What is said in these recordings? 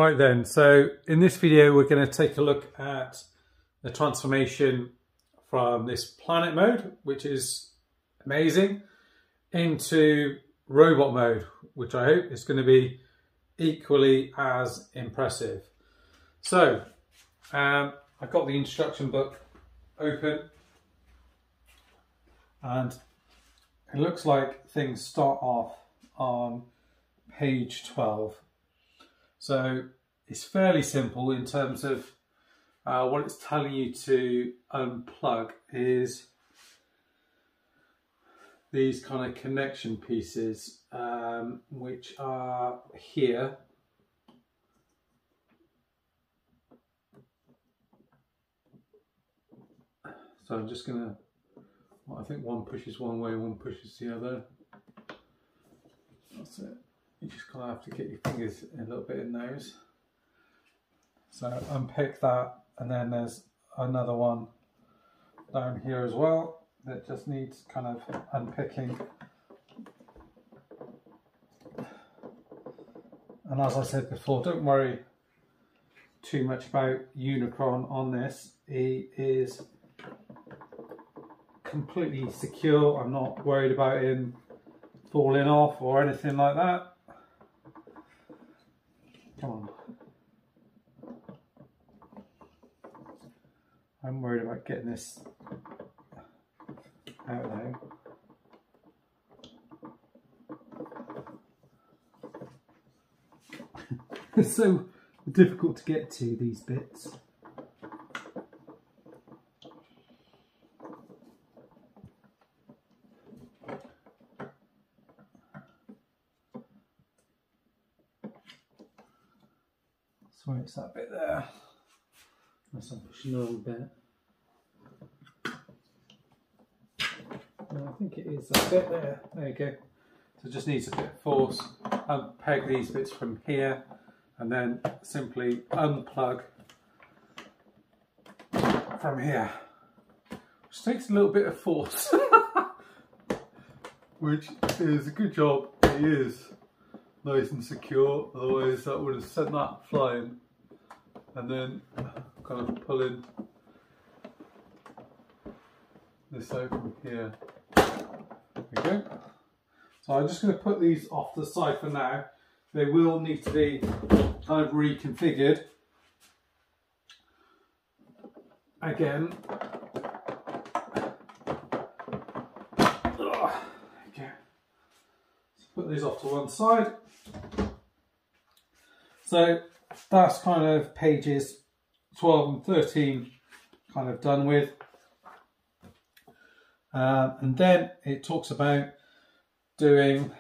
Right then, so in this video we're going to take a look at the transformation from this planet mode, which is amazing, into robot mode, which I hope is going to be equally as impressive. So I've got the instruction book open and it looks like things start off on page 12. So it's fairly simple in terms of what it's telling you to unplug is these kind of connection pieces, which are here. So I'm just gonna, well, I think one pushes one way, one pushes the other. That's it. You just kind of have to get your fingers a little bit in those. So unpick that, and then there's another one down here as well that just needs kind of unpicking. And as I said before, don't worry too much about Unicron on this. He is completely secure. I'm not worried about him falling off or anything like that. Come on. I'm worried about getting this out now. It's so difficult to get to, these bits. So it's that bit there. Unless I'm pushing a little bit. I think it is that bit there. There you go. So it just needs a bit of force. Unpeg these bits from here and then simply unplug from here. Which takes a little bit of force. Which is a good job. It is nice and secure, otherwise that would have sent that flying. And then kind of pulling this out from here. There we go. So I'm just going to put these off to the side for now. They will need to be kind of reconfigured again. Okay. So put these off to one side. So that's kind of pages 12 and 13 kind of done with. And then it talks about doing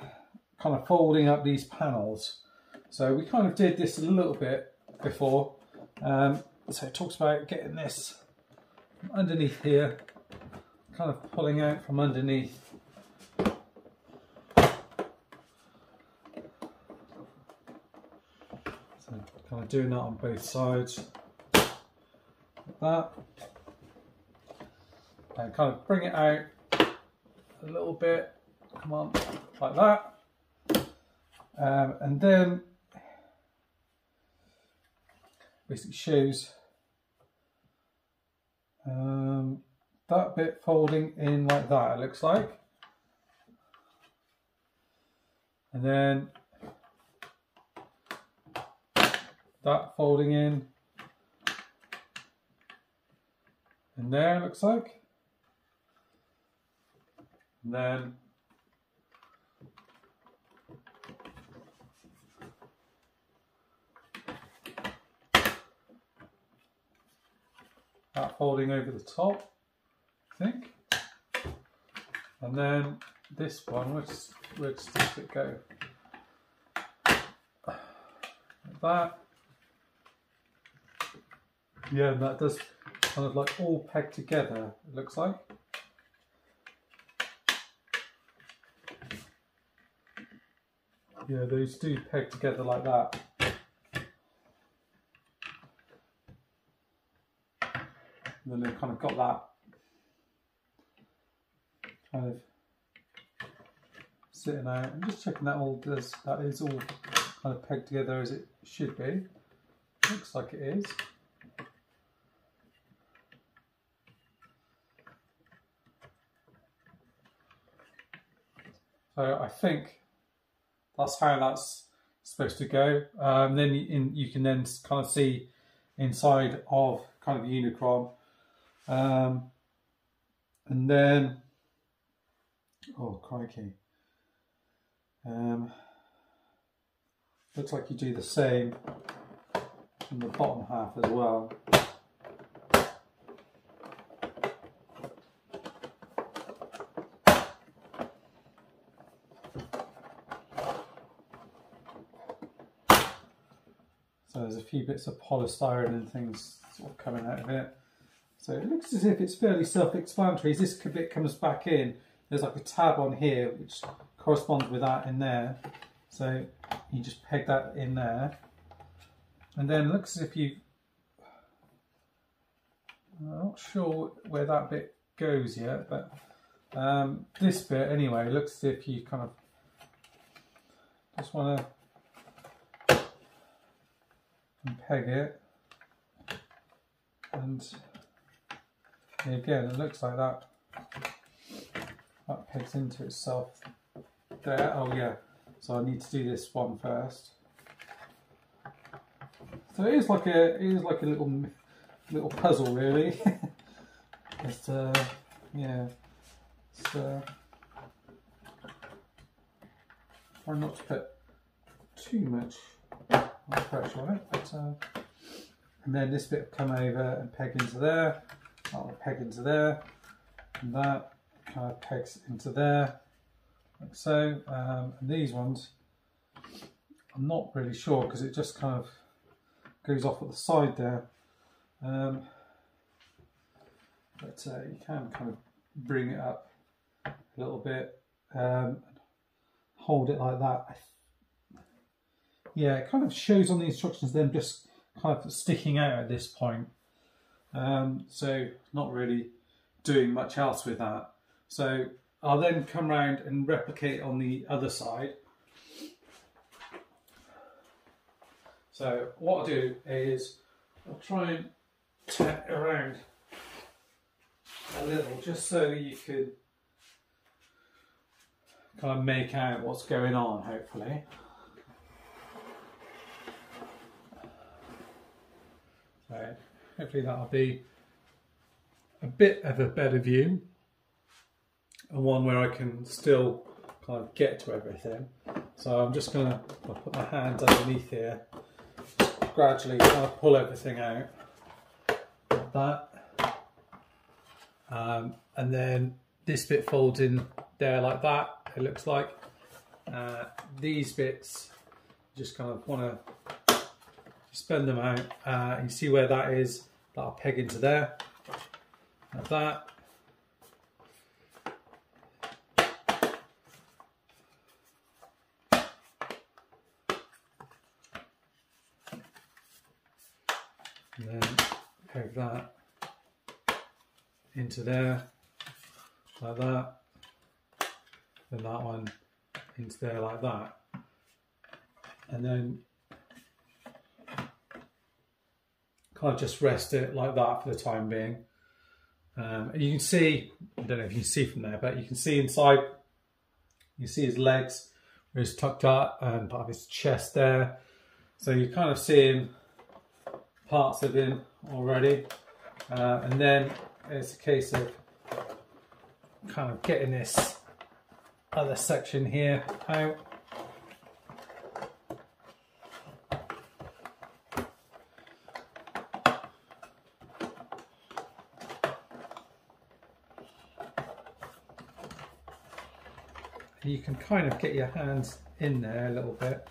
kind of folding up these panels. So we kind of did this a little bit before. So it talks about getting this from underneath here, kind of pulling out from underneath. So kind of doing that on both sides, like that. And kind of bring it out a little bit, come on, like that. And then basically shows that bit folding in like that, it looks like. And then that folding in there, it looks like. And then that folding over the top, I think. And then this one, where does it go? Like that. Yeah, and that does kind of like all pegged together, it looks like. Yeah, those do peg together like that. And then they've kind of got that kind of sitting out. I'm just checking that all does, that is all kind of pegged together as it should be. Looks like it is. So I think that's how that's supposed to go. Then you can then kind of see inside of kind of the Unicron. And then, oh crikey, looks like you do the same in the bottom half as well. So there's a few bits of polystyrene and things sort of coming out of it. So it looks as if it's fairly self-explanatory. As this bit comes back in, there's like a tab on here which corresponds with that in there. So you just peg that in there. And then it looks as if you... I'm not sure where that bit goes yet, but this bit anyway looks as if you kind of just want to peg it, and again it looks like that pegs into itself there. Oh yeah, so I need to do this one first. So it is like a little puzzle really. It's yeah, it's try not to put too much pressure on it, but and then this bit will come over and peg into there, that will peg into there, and that kind of pegs into there, like so. And these ones, I'm not really sure because it just kind of goes off at the side there, but you can kind of bring it up a little bit, hold it like that. Yeah, it kind of shows on the instructions them just kind of sticking out at this point. So not really doing much else with that. So I'll then come round and replicate on the other side. So what I'll do is I'll try and tap around a little just so you can kind of make out what's going on, hopefully. So hopefully that'll be a bit of a better view, and one where I can still kind of get to everything. So I'm just going to put my hands underneath here, gradually kind of pull everything out like that, and then this bit folds in there like that, it looks like. These bits just kind of want to spend them out. You see where that is, that'll peg into there, like that. And then peg that into there, like that. Then that one into there like that. And then kind of just rest it like that for the time being. And you can see, I don't know if you can see from there, but you can see inside, you see his legs where he's tucked up and part of his chest there. So you're kind of seeing parts of him already. And then it's a case of kind of getting this other section here out. You can kind of get your hands in there a little bit.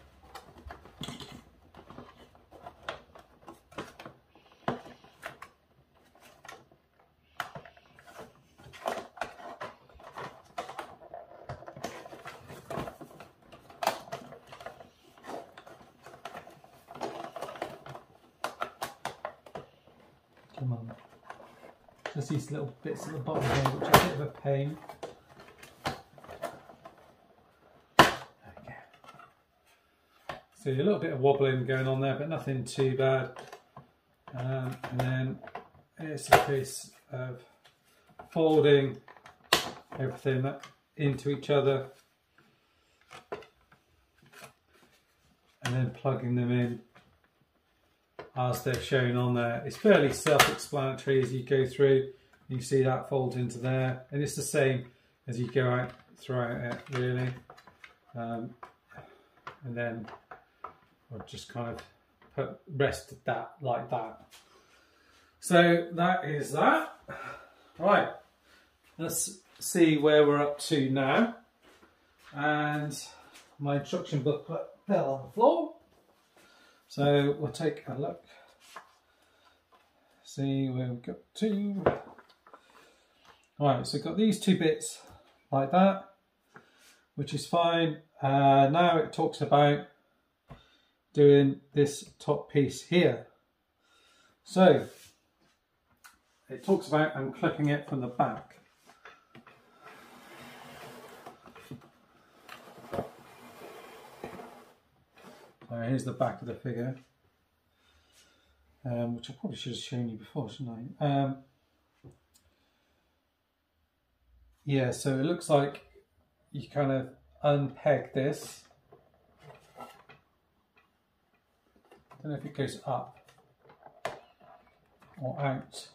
Come on. Just these little bits at the bottom here, which are a bit of a pain. So a little bit of wobbling going on there, but nothing too bad. And then it's a case of folding everything into each other and then plugging them in as they're shown on there. It's fairly self-explanatory as you go through. You see that folds into there, and it's the same as you go out throughout it, really. And then I'll just kind of rest that like that. So that is that. Right, let's see where we're up to now. And my instruction booklet fell on the floor. So we'll take a look, see where we've got to. Right, so got these two bits like that, which is fine. Now it talks about doing this top piece here. So it talks about unclipping it from the back. So here's the back of the figure, which I probably should have shown you before, shouldn't I? Yeah, so it looks like you kind of unpeg this. I don't know if it goes up or out.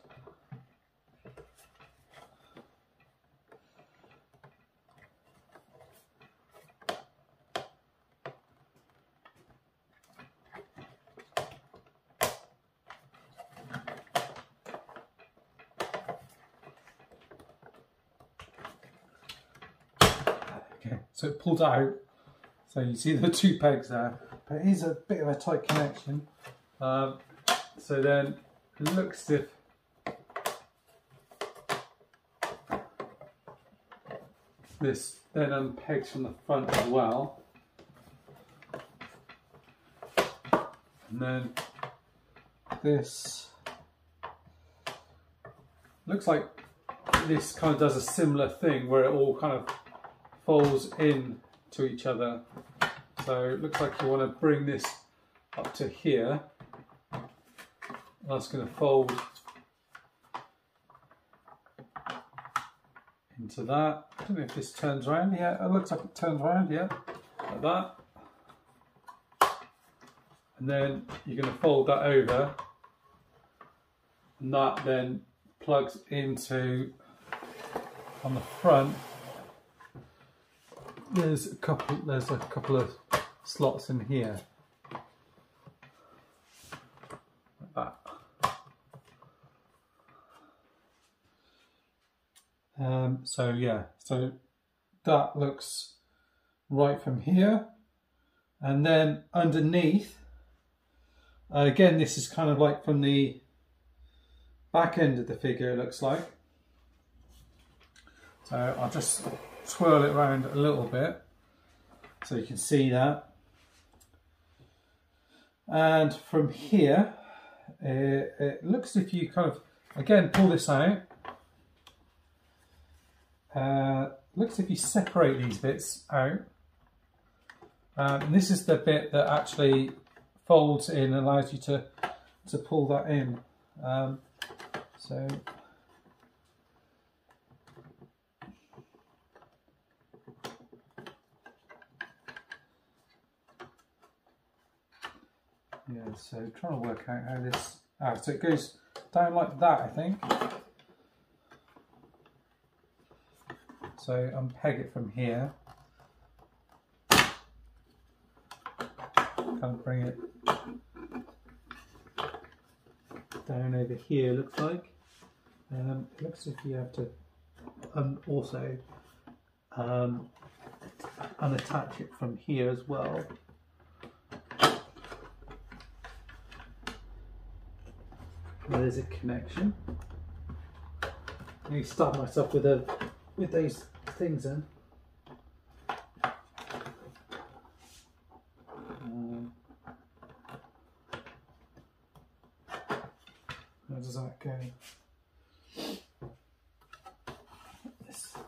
Okay, so it pulled out, so you see the two pegs there, but it is a bit of a tight connection. So then it looks as if this then unpegs from the front as well, and then this looks like this kind of does a similar thing where it all kind of folds in to each other. So it looks like you want to bring this up to here. That's going to fold into that. I don't know if this turns around. Yeah, it looks like it turns around. Yeah, like that. And then you're going to fold that over, and that then plugs into on the front. There's a couple of slots in here, like that. So yeah, so that looks right from here, and then underneath, again, this is kind of like from the back end of the figure, it looks like. So I'll just twirl it around a little bit so you can see that. And from here, it looks as if you kind of, again, pull this out. Looks as if you separate these bits out. And this is the bit that actually folds in and allows you to pull that in. So yeah, so trying to work out how this, so it goes down like that, I think. So unpeg it from here. Kind of bring it down over here, looks like. It looks as if you have to also unattach it from here as well. There's a connection. Let me start myself with those things in. Where does that go?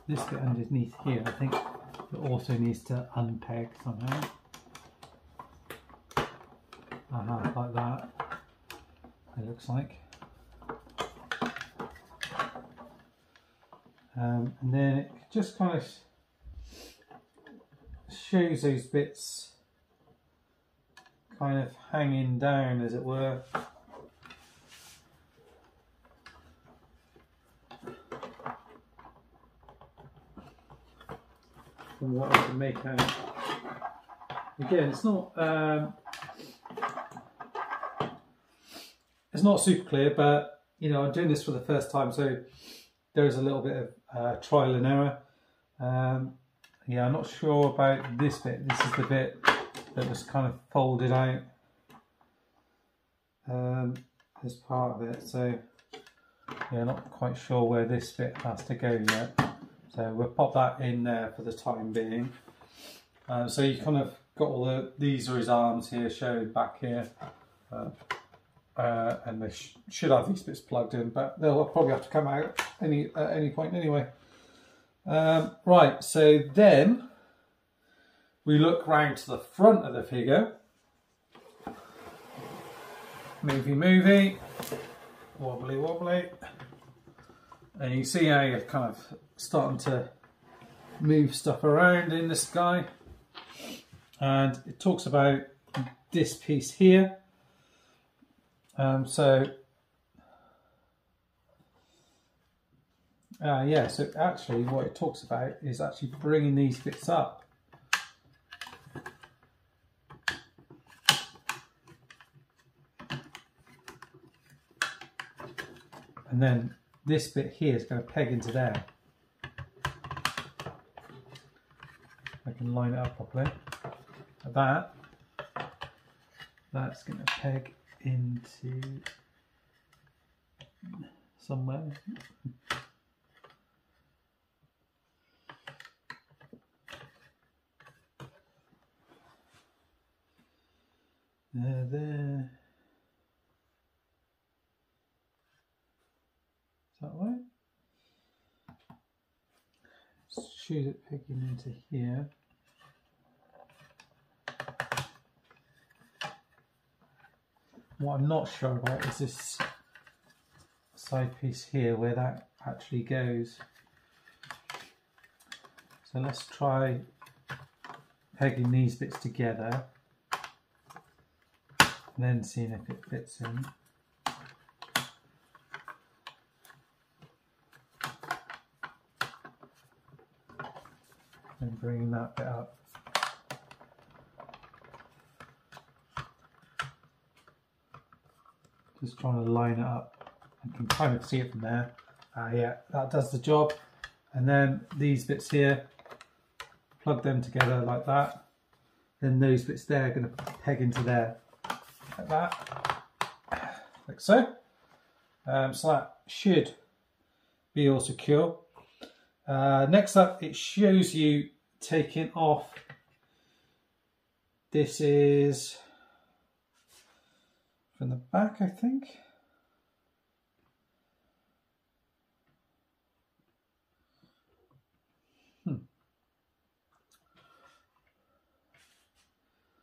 This bit underneath here, I think it also needs to unpeg somehow. Like that. it looks like. And then it just kind of shows those bits kind of hanging down, as it were. From what I can make out. Again, it's not super clear, but you know, I'm doing this for the first time, so there's a little bit of trial and error. Yeah, I'm not sure about this bit. This is the bit that was kind of folded out as part of it. So yeah, not quite sure where this bit has to go yet. So we'll pop that in there for the time being. So you kind of got all these are his arms here, showing back here. And they should have these bits plugged in, but they'll probably have to come out at any point anyway. Right, so then we look round to the front of the figure. Movie, wobbly. And you see how you're kind of starting to move stuff around in this guy. And it talks about this piece here. So actually what it talks about is actually bringing these bits up. And then this bit here is going to peg into there. I can line it up properly. That's going to peg into somewhere. There. Is that right? Shoot it pegging into here. What I'm not sure about is this side piece here, where that actually goes. So let's try pegging these bits together and then seeing if it fits in. And bringing that bit up. Just trying to line it up. You can kind of see it from there. Yeah, that does the job. And then these bits here, plug them together like that. Then those bits there are going to peg into there, like that, like so. So that should be all secure. Next up, it shows you taking off. This is from the back, I think.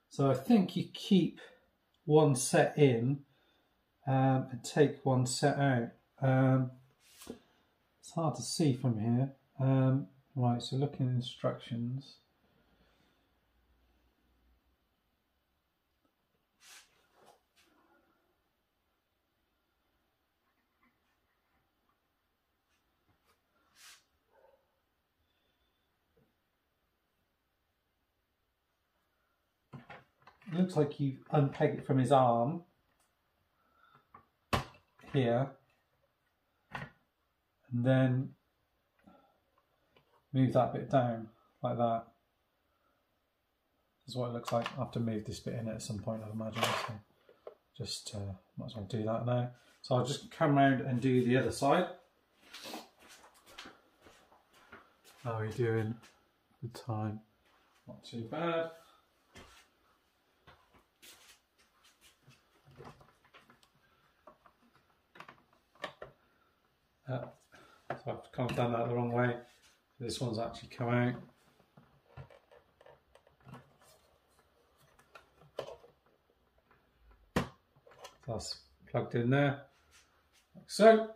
So I think you keep one set in and take one set out. It's hard to see from here. Right, so looking at instructions. It looks like you unpeg it from his arm here, and then move that bit down like that. This is what it looks like. I have to move this bit in at some point, I imagine. So just might as well do that now. So I'll just come around and do the other side. How are we doing with time? Not too bad. So I've kind of done that the wrong way. This one's actually come out. So that's plugged in there, like so.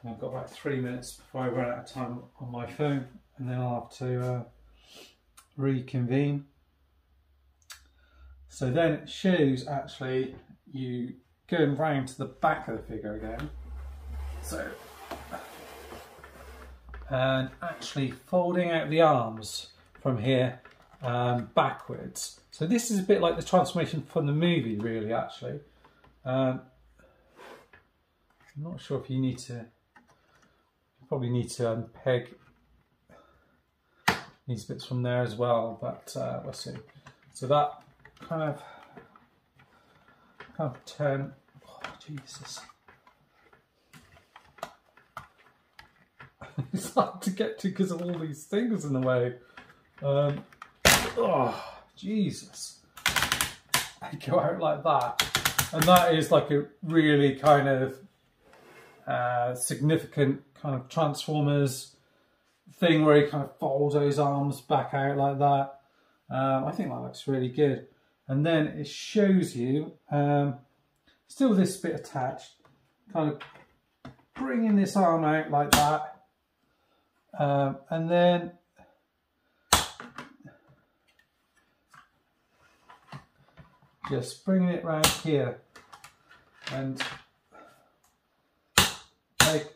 I've got about 3 minutes before I run out of time on my phone, and then I'll have to reconvene. So then it shows actually you going round to the back of the figure again. So, and actually folding out the arms from here backwards. So this is a bit like the transformation from the movie, really, actually. I'm not sure if you need to, you probably need to unpeg these bits from there as well, but we'll see. So that kind of turn, oh Jesus. It's hard to get to because of all these things in the way. Oh, Jesus. I go out like that. And that is like a really kind of significant kind of Transformers thing where he kind of folds those arms back out like that. I think that looks really good. And then it shows you, still this bit attached, kind of bringing this arm out like that. And then just bringing it round here and like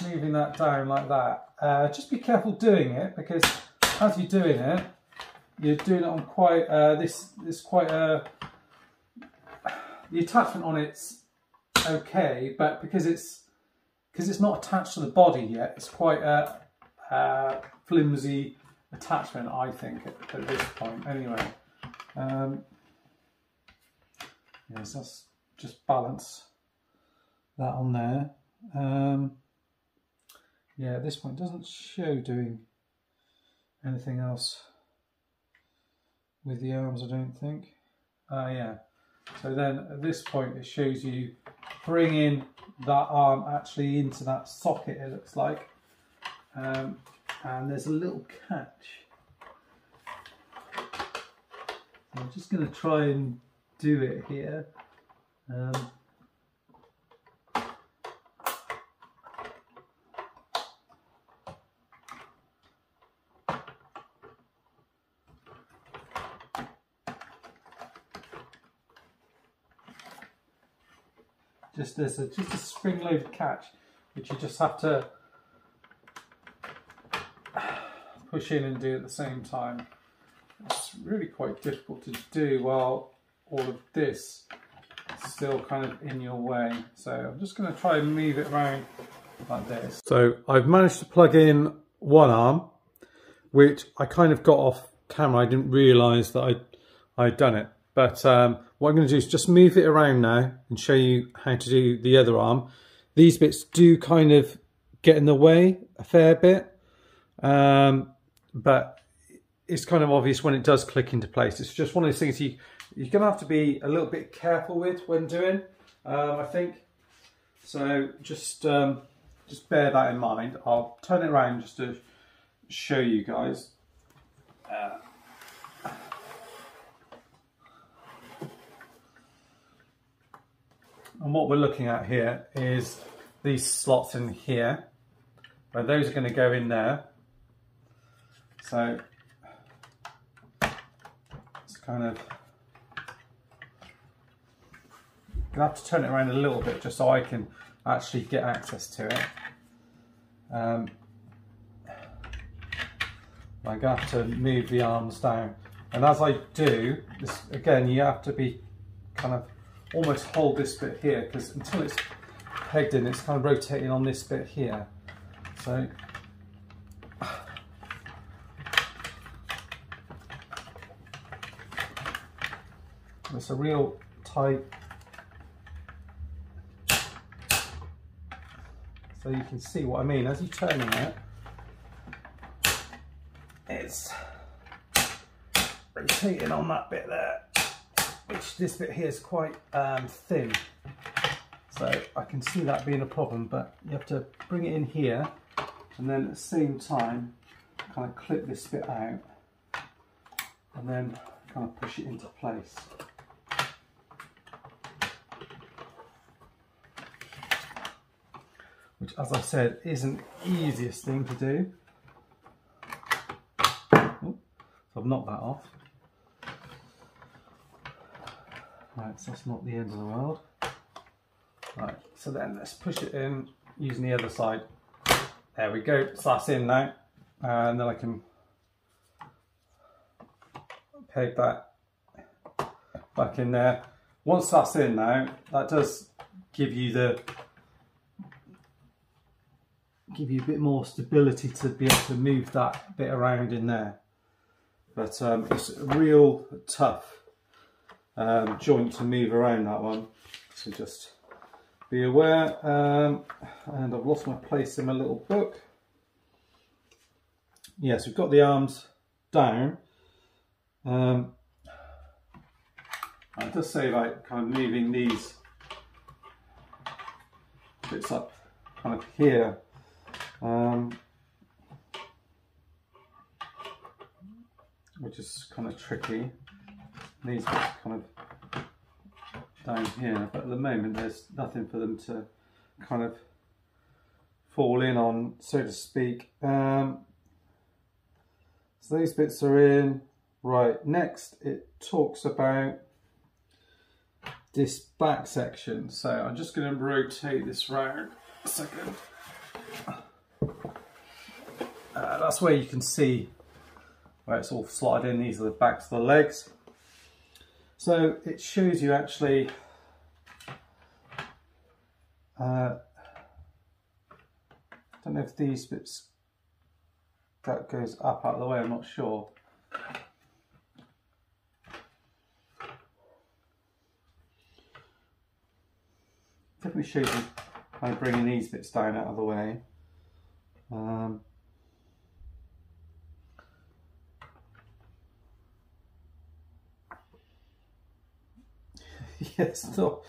moving that down like that. Just be careful doing it, because as you're doing it, you're doing it on quite this quite the attachment on it's okay, but because it's not attached to the body yet, it's quite a flimsy attachment, I think, at this point. Anyway, yeah, so let's just balance that on there. Yeah, at this point it doesn't show doing anything else with the arms, I don't think. Yeah, so then at this point it shows you bringing that arm actually into that socket, it looks like. And there's a little catch. So I'm just going to try and do it here. There's just a spring-loaded catch, which you just have to push in and do at the same time. It's really quite difficult to do while all of this is still kind of in your way. So I'm just going to try and move it around like this. So I've managed to plug in one arm, which I kind of got off camera. I didn't realise that I'd done it. But what I'm going to do is just move it around now and show you how to do the other arm. These bits do kind of get in the way a fair bit, but it's kind of obvious when it does click into place. It's just one of those things you're going to have to be a little bit careful with when doing, I think. So just bear that in mind. I'll turn it around just to show you guys. And what we're looking at here is these slots in here, where those are going to go in there. So it's kind of, you have to turn it around a little bit just so I can actually get access to it. I'm going to have to move the arms down, and as I do this, again, you have to be kind of almost hold this bit here, because until it's pegged in, it's kind of rotating on this bit here. So it's a real tight, so you can see what I mean. As you're turning it, it's rotating on that bit there, which this bit here is quite thin. So I can see that being a problem, but you have to bring it in here and then at the same time kind of clip this bit out. and then kind of push it into place. Which, as I said, isn't the easiest thing to do. Oh, so I've knocked that off. Right, so that's not the end of the world. Right, so then let's push it in using the other side. There we go, so that's in now. And then I can peg that back in there. Once that's in now, that does give you a bit more stability to be able to move that bit around in there. But it's a real tough joint to move around, that one. So just be aware. And I've lost my place in my little book. Yes, we've got the arms down. It does say like kind of moving these bits up kind of here. Which is kind of tricky. These bits kind of down here, but at the moment there's nothing for them to kind of fall in on, so to speak. So these bits are in. Right, next it talks about this back section. So I'm just going to rotate this round a second. That's where you can see where it's all slotted in. These are the backs of the legs. So it shows you actually I don't know if these bits, that goes up out of the way, I'm not sure. Definitely shows you kind of bringing these bits down out of the way. Yeah, it's not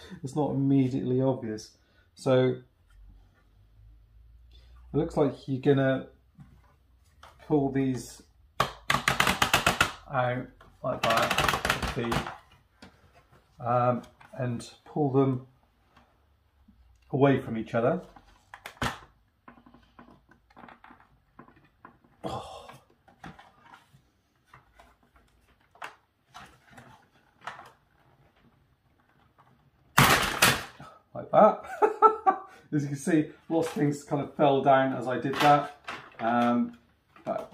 immediately obvious. So it looks like you're gonna pull these out like that, and pull them away from each other. Oh. Like that. As you can see, lots of things kind of fell down as I did that, but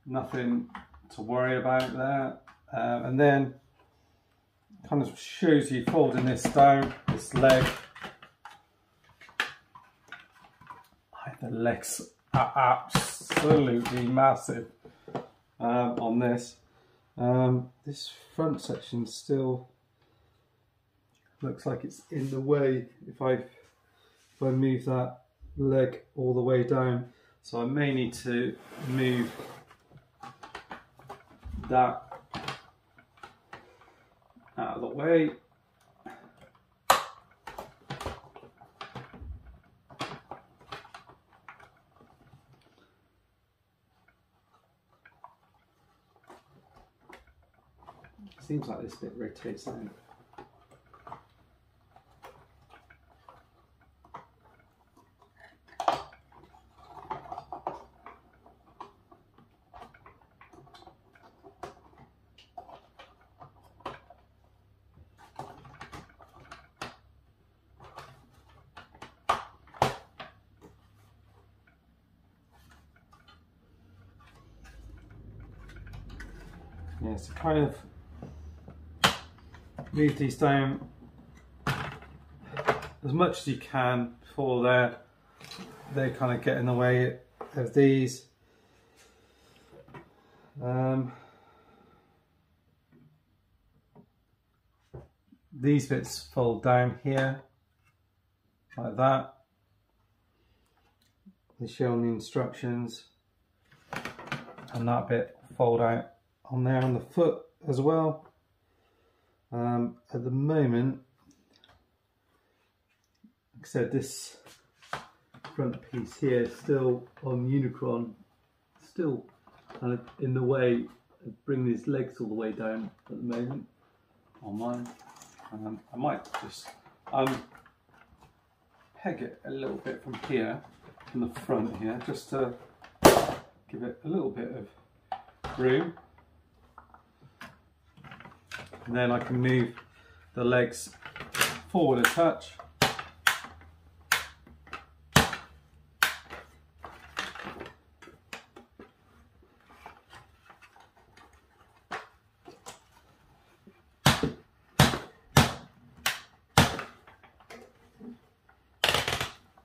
nothing to worry about there. And then kind of shows you folding this down, this leg. The legs are absolutely massive on this. This front section still looks like it's in the way if I move that leg all the way down. So I may need to move that out of the way. Seems like this bit rotates out. Yeah, so kind of move these down as much as you can before they kind of get in the way of these. These bits fold down here like that. They show on the instructions, and that bit fold out on there on the foot as well. At the moment, like I said, this front piece here is still on Unicron, still kind of in the way of bringing his legs all the way down at the moment on mine. I might just peg it a little bit from here, from the front here, just to give it a little bit of room. And then I can move the legs forward a touch.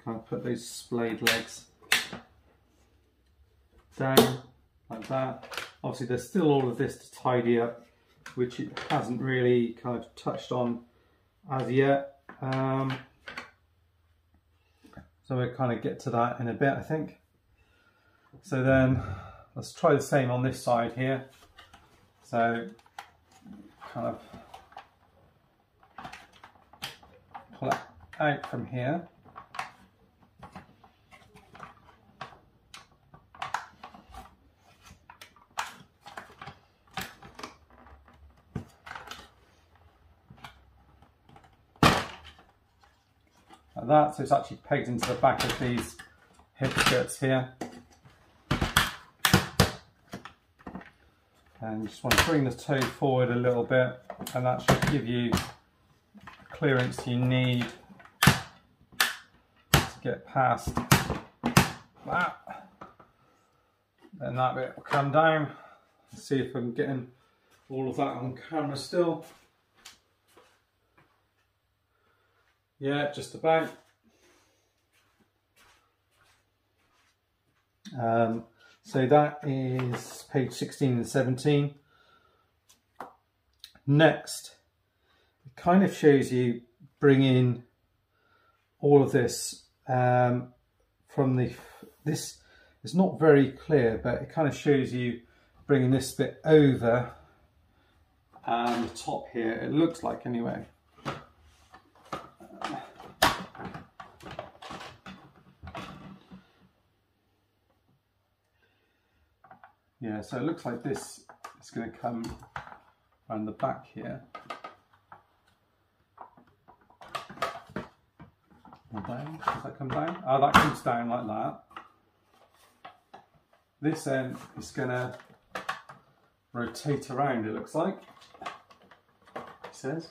Kind of put those splayed legs down like that. Obviously there's still all of this to tidy up, which it hasn't really kind of touched on as yet. So we'll kind of get to that in a bit, I think. So then let's try the same on this side here. So kind of pull it out from here. Like that, so it's actually pegged into the back of these hip skirts here. And you just want to bring the toe forward a little bit, and that should give you the clearance you need to get past that. Then that bit will come down. Let's see if I'm getting all of that on camera still. Yeah, just about. So that is page 16 and 17. Next, it kind of shows you bringing all of this from this. It's not very clear, but it kind of shows you bringing this bit over and the top here. It looks like anyway. Yeah, so it looks like this is going to come around the back here. Down. Does that come down? Oh, that comes down like that. This end is going to rotate around, it looks like. It says.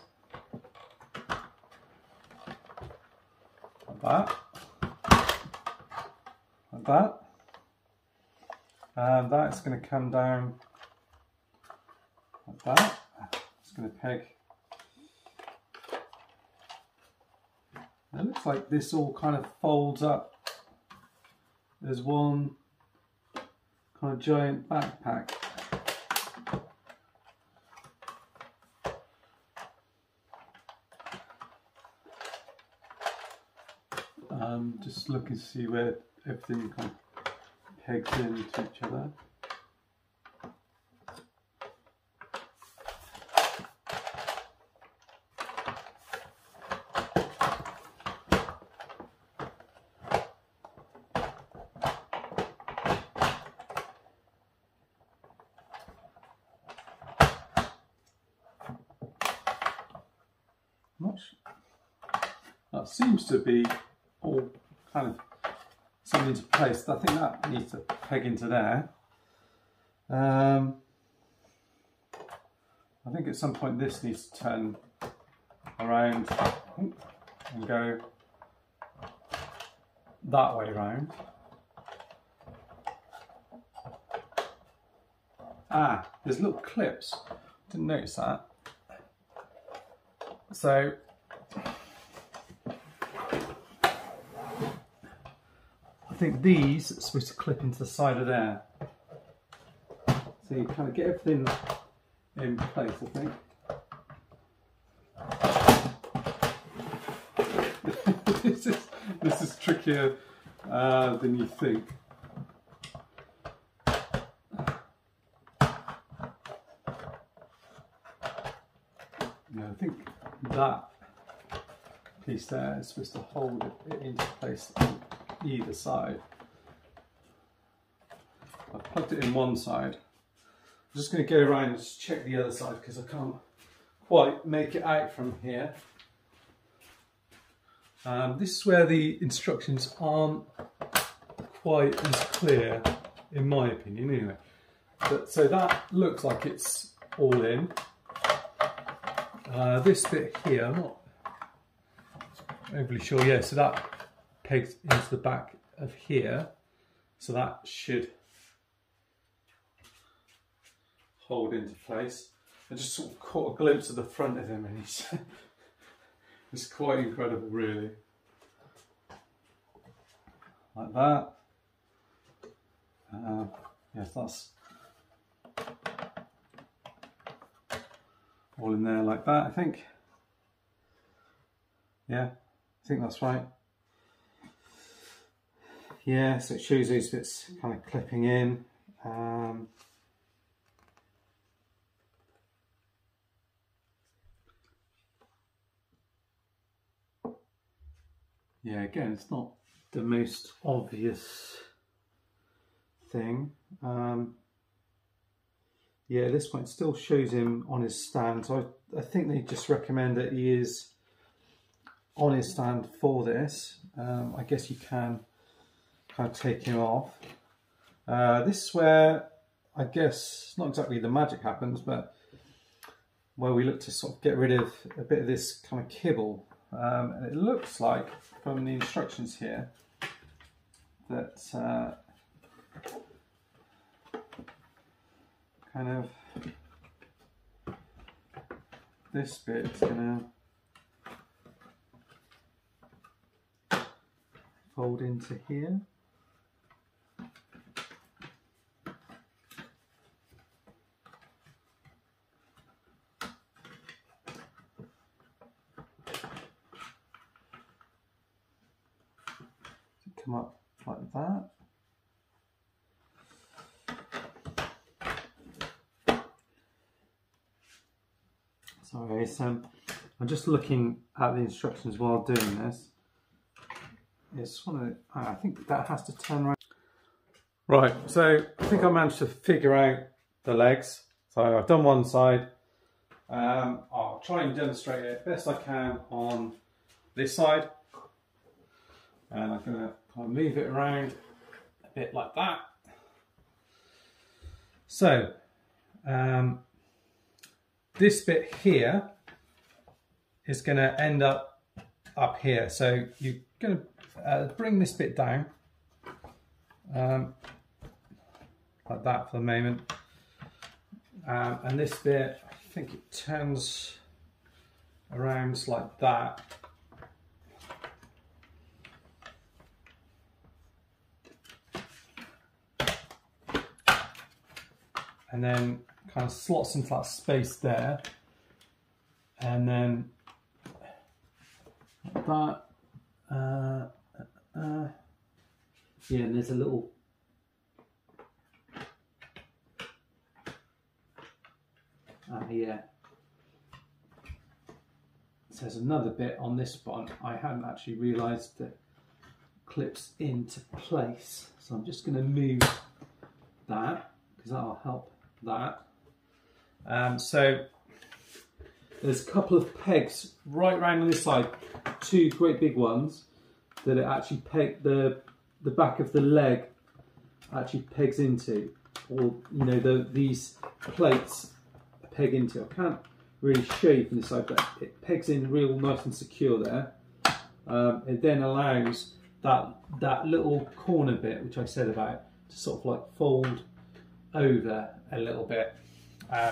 Like that. Like that. And that's going to come down like that. It's going to peg. And it looks like this all kind of folds up as one kind of giant backpack. Just looking to see where everything kind of pegs into each other. That seems to be all kind of something into place. I think that needs to peg into there. I think at some point this needs to turn around and go that way round. Ah, there's little clips. Didn't notice that. So I think these are supposed to clip into the side of there. So you kind of get everything in place, I think. This is trickier than you think. Yeah, I think that piece there is supposed to hold it into place on either side. I've plugged it in one side. I'm just going to go around and just check the other side because I can't quite make it out from here. This is where the instructions aren't quite as clear, in my opinion, anyway. But, so that looks like it's all in. This bit here, I'm not overly sure. Yeah, so that pegs into the back of here, so that should hold into place. I just sort of caught a glimpse of the front of him, and he's it's quite incredible, really. Like that. Yes, that's all in there like that, I think. Yeah, I think that's right. Yeah, so it shows these bits kind of clipping in. Yeah, again, it's not the most obvious thing. Yeah, this point still shows him on his stand, so I think they just recommend that he is on his stand for this. I guess you can kind of take him off. This is where, I guess, not exactly the magic happens, but where we look to sort of get rid of a bit of this kind of kibble. And it looks like, from the instructions here, that kind of this bit is going to fold into here. Come up like that. Sorry, so I'm just looking at the instructions while doing this. It's one of the, I think that has to turn right. Right, so I think I managed to figure out the legs. So I've done one side. I'll try and demonstrate it best I can on this side. And I'm going to kind of move it around a bit like that. So, this bit here is going to end up here. So you're going to bring this bit down like that for the moment. And this bit, I think it turns around like that. And then kind of slots into that space there, and then like that. Yeah, and there's a little yeah. So there's another bit on this one I hadn't actually realised that clips into place. So I'm just going to move that because that'll help that. So there's a couple of pegs right round on this side, two great big ones that it actually peg the back of the leg actually pegs into, or you know these plates peg into. I can't really show you from this side, but it pegs in real nice and secure there. It then allows that little corner bit which I said about to sort of like fold over a little bit,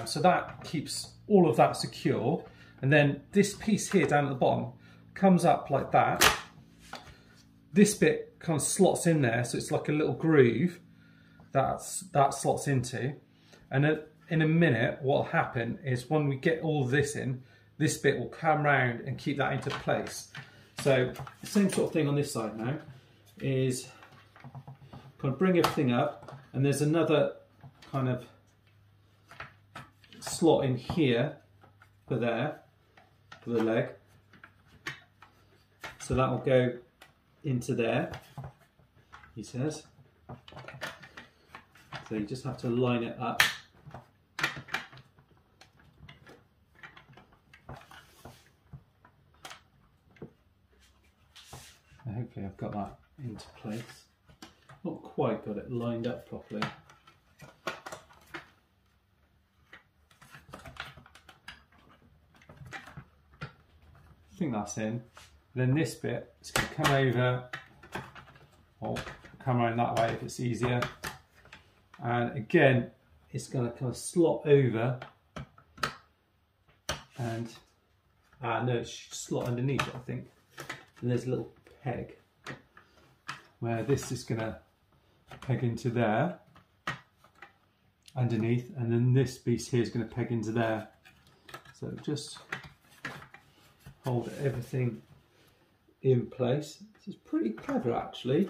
so that keeps all of that secure. And then this piece here down at the bottom comes up like that. This bit kind of slots in there, so it's like a little groove that slots into. And in a minute, what will happen is when we get all this in, this bit will come round and keep that into place. So the same sort of thing on this side now is kind of bring everything up, and there's another kind of slot in here for there, for the leg. So that will go into there, he says. So So you just have to line it up. And hopefully I've got that into place. Not quite got it lined up properly. I think that's in. Then this bit is going to come over, or come around that way if it's easier. And again, it's going to kind of slot over, and no, it should slot underneath it, I think. And there's a little peg where this is going to peg into there, underneath, and then this piece here is going to peg into there. So just hold everything in place. This is pretty clever actually,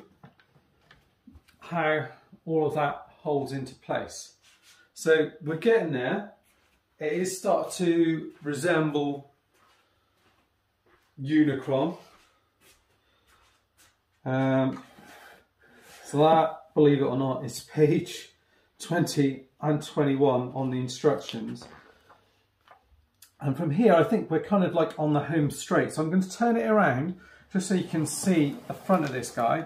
how all of that holds into place. So we're getting there. It is starting to resemble Unicron. So that, believe it or not, is page 20 and 21 on the instructions. And from here, I think we're kind of like on the home straight. So I'm going to turn it around just so you can see the front of this guy.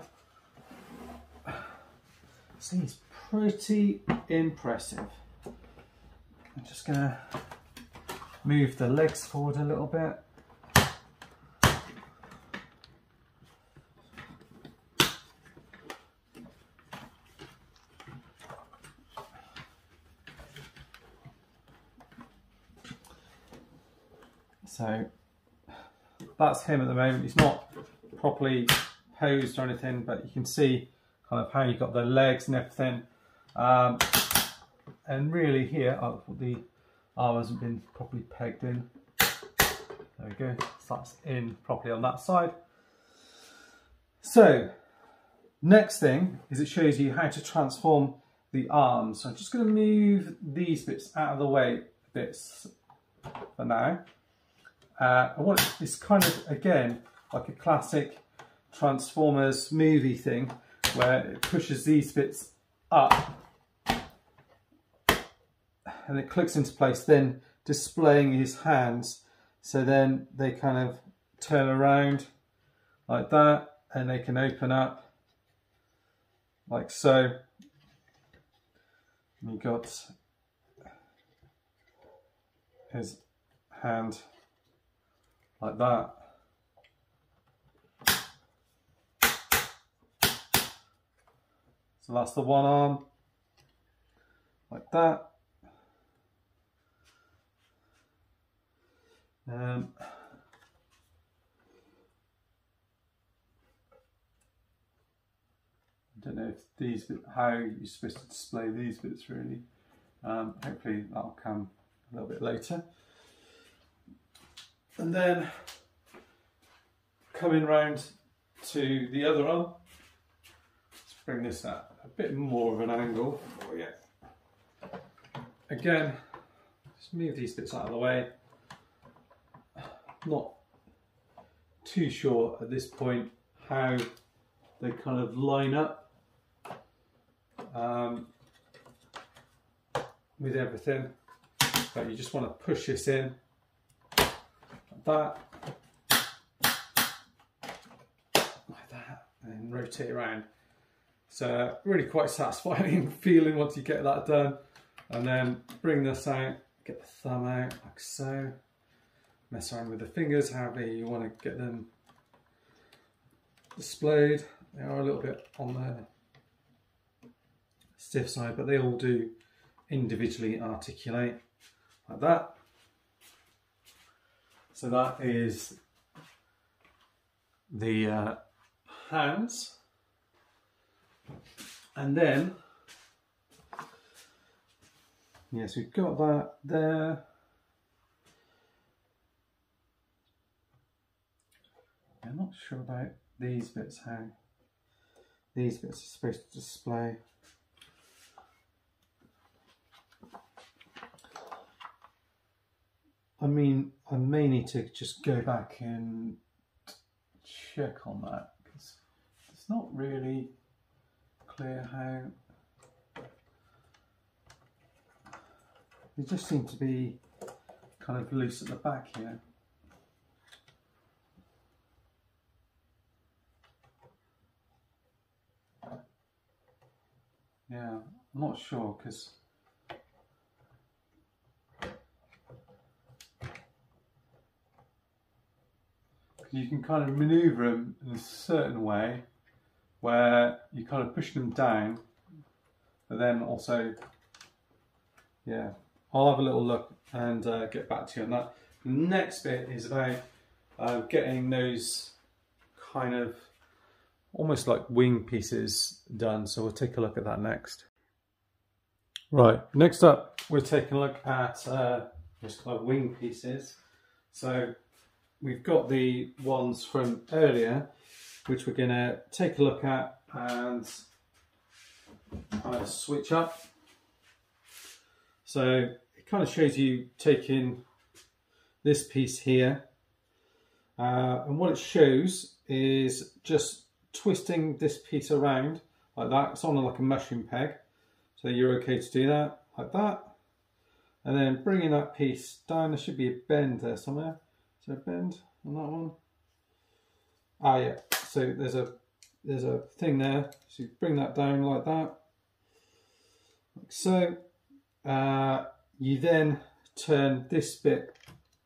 See, it's pretty impressive. I'm just going to move the legs forward a little bit. So that's him at the moment. He's not properly posed or anything, but you can see kind of how you've got the legs and everything. And really here, oh, the arm hasn't been properly pegged in. There we go. So that's in properly on that side. So next thing is it shows you how to transform the arms. So I'm just going to move these bits out of the way bits for now. I want this kind of, again, like a classic Transformers movie thing where it pushes these bits up and it clicks into place, then displaying his hands. So then they kind of turn around like that and they can open up like so. And you've got his hand like that. So that's the one arm, like that. I don't know if these bits, how you're supposed to display these bits really. Hopefully that'll come a little bit later. And then coming round to the other arm, let's bring this at a bit more of an angle. Oh yeah. Again, just move these bits out of the way. Not too sure at this point how they kind of line up with everything, but you just want to push this in like that, and rotate around. So really quite satisfying feeling once you get that done. And then bring this out, get the thumb out like so. Mess around with the fingers however you want to get them displayed. They are a little bit on the stiff side, but they all do individually articulate like that. So that is the hands. And then, yes, we've got that there. I'm not sure about these bits, how these bits are supposed to display. I mean, I may need to just go back and check on that because it's not really clear how they just seem to be kind of loose at the back here. Yeah, I'm not sure because you can kind of maneuver them in a certain way where you kind of push them down, but then also, yeah, I'll have a little look and get back to you on that. The next bit is about getting those kind of almost like wing pieces done, so we'll take a look at that next. Right, next up we're taking a look at just kind of wing pieces. So we've got the ones from earlier which we're going to take a look at and kind of switch up. So it kind of shows you taking this piece here and what it shows is just twisting this piece around like that. It's on like a mushroom peg, so you're okay to do that like that, and then bringing that piece down. There should be a bend there somewhere. Is there a bend on that one? Ah yeah, so there's a thing there, so you bring that down like that, like so. You then turn this bit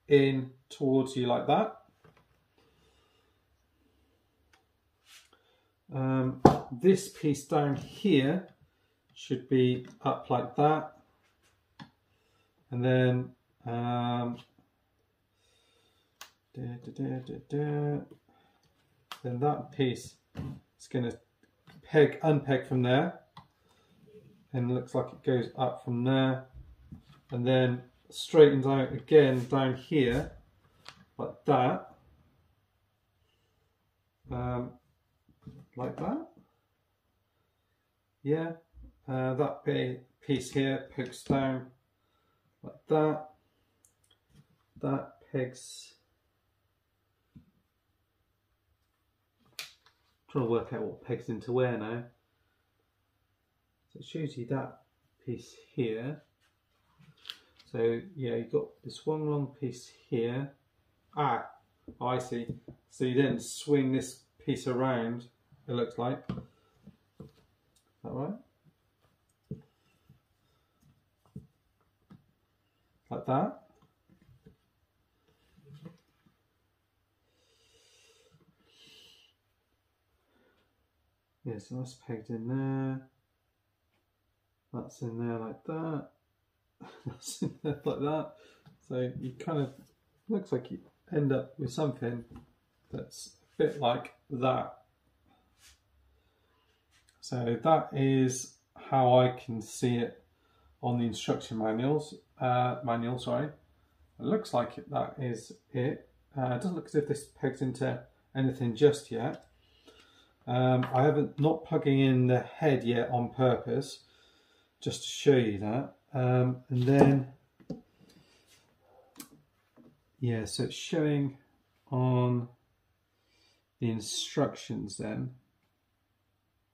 in towards you like that. This piece down here should be up like that, and then then that piece is going to unpeg from there, and it looks like it goes up from there, and then straightens out again down here like that. Like that, yeah. That piece here pokes down like that. That pegs. Trying to work out what pegs into where now. So it shows you that piece here. So yeah, you've got this one long piece here. Ah, oh, I see. So you then swing this piece around. It looks like. Is that right? Like that. Yeah, so that's pegged in there. That's in there like that. That's in there like that. So you kind of, looks like you end up with something that's a bit like that. So that is how I can see it on the instruction manual. It looks like that is it. It doesn't look as if this pegs into anything just yet. I haven't not plugging in the head yet on purpose, just to show you that. And then, yeah, so it's showing on the instructions then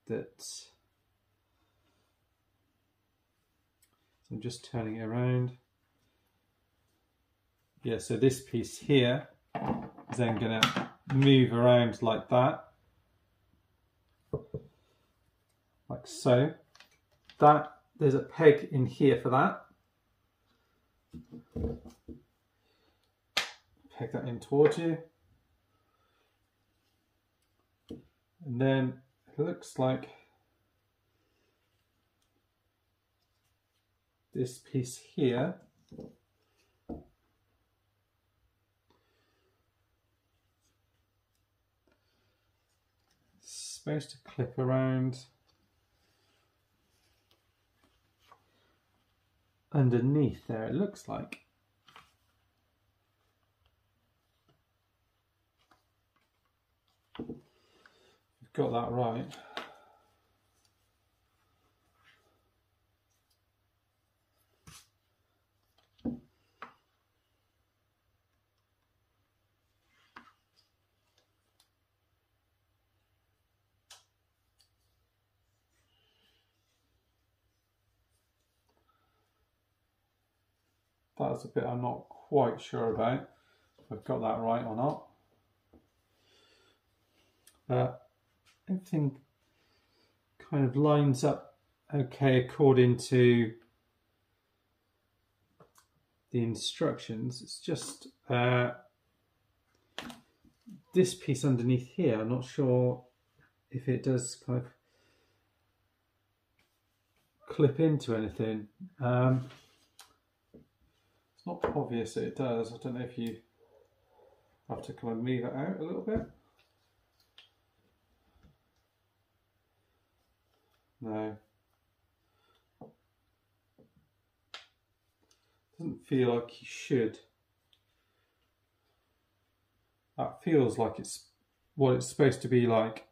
that, so I'm just turning it around. Yeah, so this piece here is then going to move around like that, like so. That, there's a peg in here for that. Peg that in towards you. And then it looks like this piece here is supposed to clip around underneath there, it looks like. You've got that right. That's a bit I'm not quite sure about, if I've got that right or not. But everything kind of lines up okay according to the instructions. It's just this piece underneath here, I'm not sure if it does kind of clip into anything. It's not obvious that it does. I don't know if you have to kind of move it out a little bit. No. Doesn't feel like you should. That feels like it's what it's supposed to be like,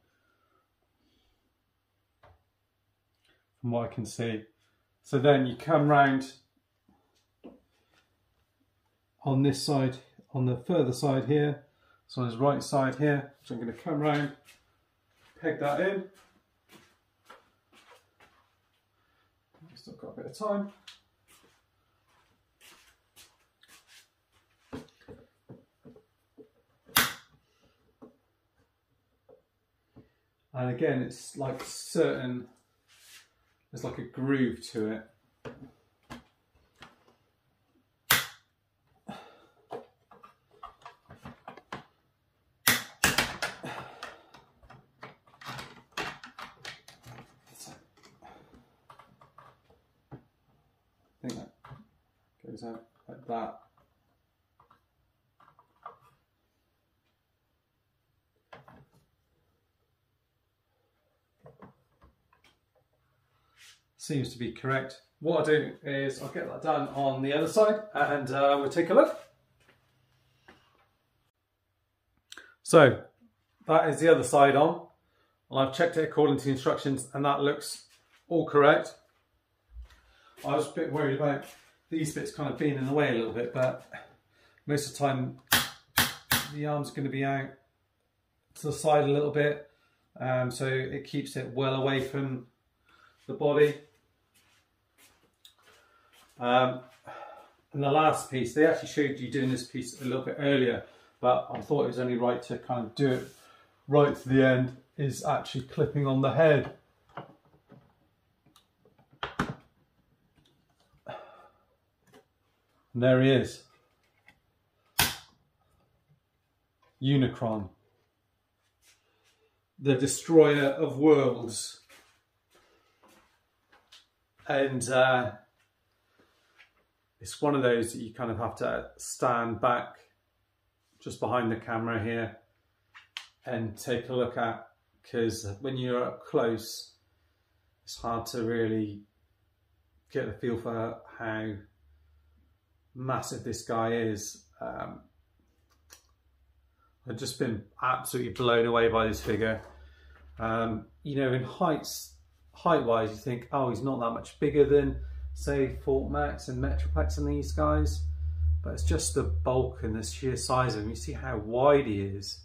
from what I can see. So then you come round on this side, on the further side here, so on his right side here. So I'm going to come round, peg that in. Still got a bit of time. And again, it's like certain, there's like a groove to it. I think that goes out like that. Seems to be correct. What I'll do is I'll get that done on the other side and we'll take a look. So that is the other side on, and I've checked it according to the instructions and that looks all correct. I was a bit worried about these bits kind of being in the way a little bit, but most of the time the arm's going to be out to the side a little bit, so it keeps it well away from the body. And the last piece, they actually showed you doing this piece a little bit earlier, but I thought it was only right to kind of do it right to the end, is actually clipping on the head. And there he is. Unicron, the destroyer of worlds. And it's one of those that you kind of have to stand back just behind the camera here and take a look at, because when you're up close it's hard to really get a feel for how massive this guy is. I've just been absolutely blown away by this figure. You know, in height-wise, you think, oh, he's not that much bigger than, say, Fort Max and Metroplex and these guys, but it's just the bulk and the sheer size of him. You see how wide he is.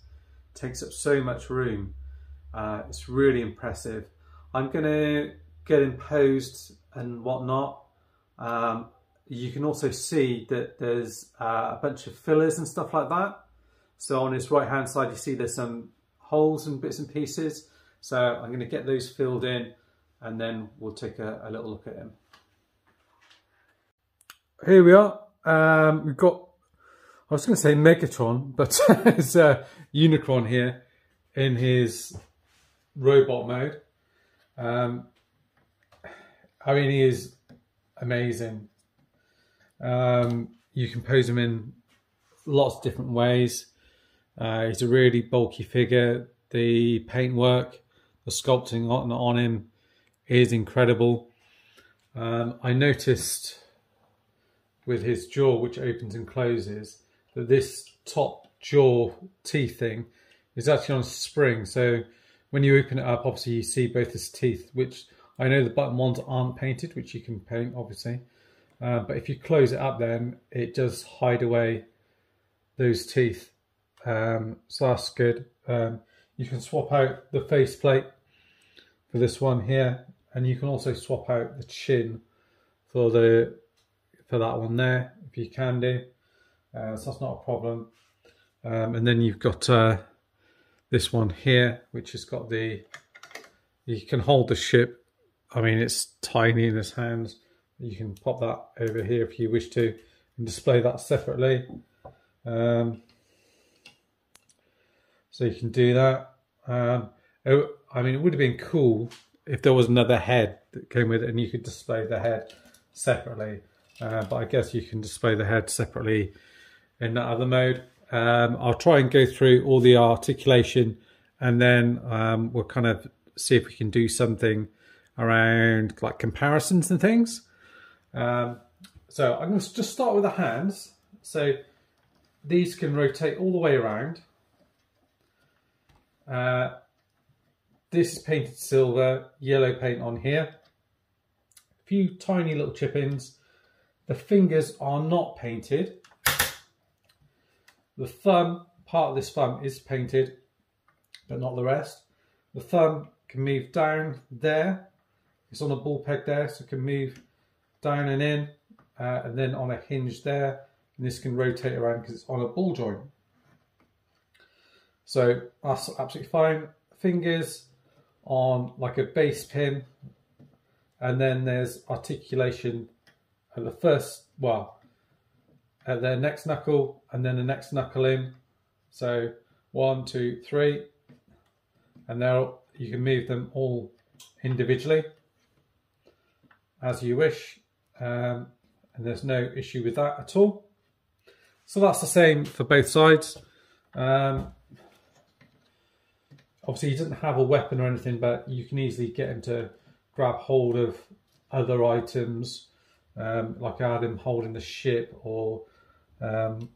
Takes up so much room. It's really impressive. I'm going to get him posed and whatnot. You can also see that there's a bunch of fillers and stuff like that. So on his right hand side you see there's some holes and bits and pieces. So I'm going to get those filled in and then we'll take a little look at him. Here we are. We've got, I was going to say Megatron, but it's Unicron here in his robot mode. I mean, he is amazing. You can pose him in lots of different ways. He's a really bulky figure. The paintwork, the sculpting on him is incredible. I noticed with his jaw, which opens and closes, that this top jaw teeth thing is actually on a spring. So when you open it up, obviously you see both his teeth, which I know the bottom ones aren't painted, which you can paint obviously. But if you close it up, then it does hide away those teeth. So that's good. You can swap out the faceplate for this one here, and you can also swap out the chin for for that one there, if you can do. So that's not a problem. And then you've got this one here, which has got the, you can hold the ship. I mean, it's tiny in his hands. You can pop that over here if you wish to and display that separately. So you can do that. I mean, it would have been cool if there was another head that came with it and you could display the head separately. But I guess you can display the head separately in that other mode. I'll try and go through all the articulation, and then we'll kind of see if we can do something around like comparisons and things. So I'm going to just start with the hands. So these can rotate all the way around. This is painted silver, yellow paint on here. A few tiny little chip-ins. The fingers are not painted. The thumb, part of this thumb is painted, but not the rest. The thumb can move down there. It's on a ball peg there, so it can move down and in, and then on a hinge there. And this can rotate around because it's on a ball joint. So that's absolutely fine. Fingers on like a base pin, and then there's articulation at the first, well, at the next knuckle, and then the next knuckle in. So 1, 2, 3, and now you can move them all individually as you wish, and there's no issue with that at all. So that's the same for both sides. Obviously, he doesn't have a weapon or anything, but you can easily get him to grab hold of other items, like I had him holding the ship, or you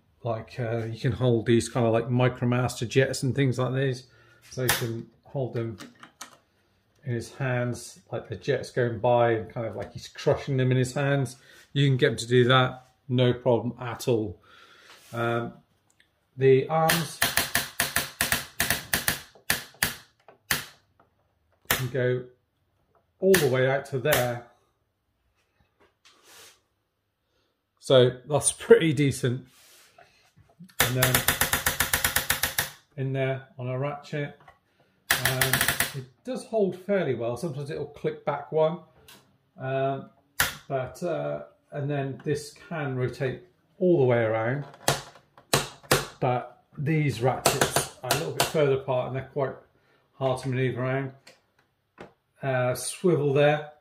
can hold these kind of like Micromaster jets and things like these. So you can hold them in his hands, like the jet's going by, and kind of like he's crushing them in his hands. You can get him to do that, no problem at all. The arms can go all the way out to there. So that's pretty decent. And then in there on a ratchet, it does hold fairly well. Sometimes it'll click back one, and then this can rotate all the way around. But these ratchets are a little bit further apart and they're quite hard to maneuver around. Swivel there,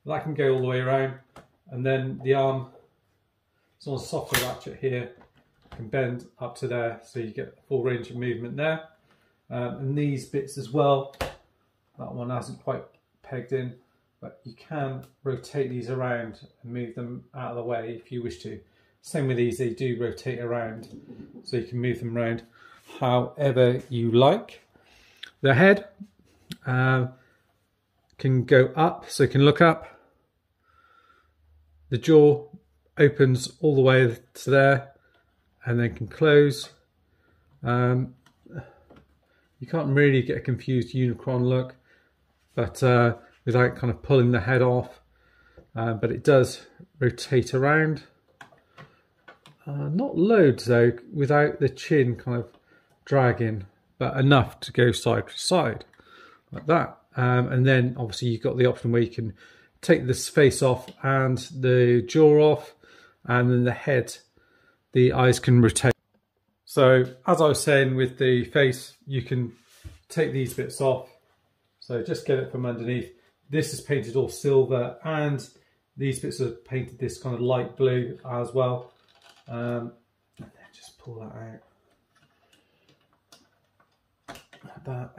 that can go all the way around, and then the arm is on a softer ratchet here, can bend up to there, so you get full range of movement there. And these bits as well, that one hasn't quite pegged in, but you can rotate these around and move them out of the way if you wish to. Same with these, they do rotate around, so you can move them around however you like. The head can go up, so you can look up. The jaw opens all the way to there and then can close. You can't really get a confused Unicron look, but without kind of pulling the head off. But it does rotate around. Not loads though, without the chin kind of dragging, but enough to go side to side like that. And then obviously you've got the option where you can take this face off and the jaw off, and then the head, the eyes can rotate. So as I was saying with the face, you can take these bits off. So just get it from underneath. This is painted all silver, and these bits are painted this kind of light blue as well. And then just pull that out like that.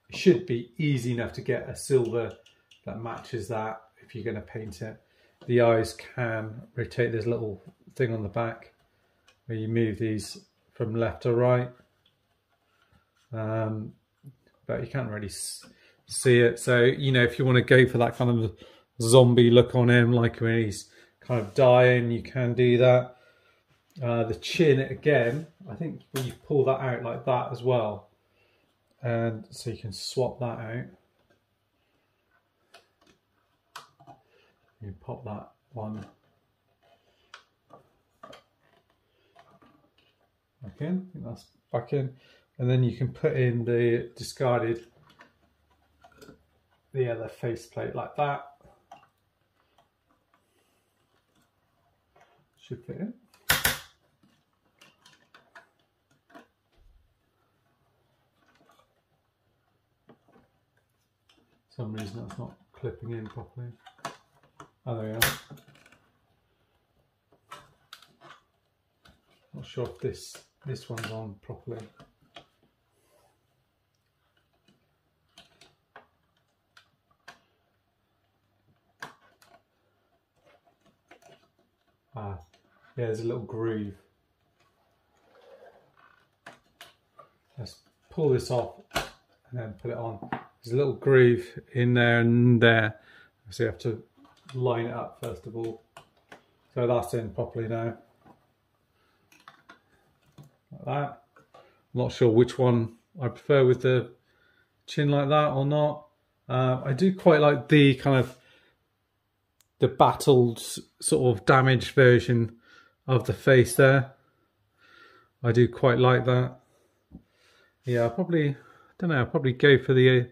It should be easy enough to get a silver that matches that if you're going to paint it. The eyes can rotate. There's a little thing on the back where you move these from left to right, but you can't really see it. So, you know, if you want to go for that kind of zombie look on him, like when he's kind of dying, you can do that. The chin, again, I think when you pull that out like that as well, and so you can swap that out. You pop that one back in. I think that's back in. And then you can put in the discarded, the other faceplate like that. Should fit in. For some reason that's not clipping in properly. Oh, there we are. Not sure if this one's on properly. Ah, yeah, there's a little groove. Let's pull this off and then put it on. There's a little groove in there and there. So you have to line it up first of all. So that's in properly now. Like that. I'm not sure which one I prefer, with the chin like that or not. I do quite like the kind of the battled sort of damaged version of the face there. I do quite like that. Yeah, I'll probably go for the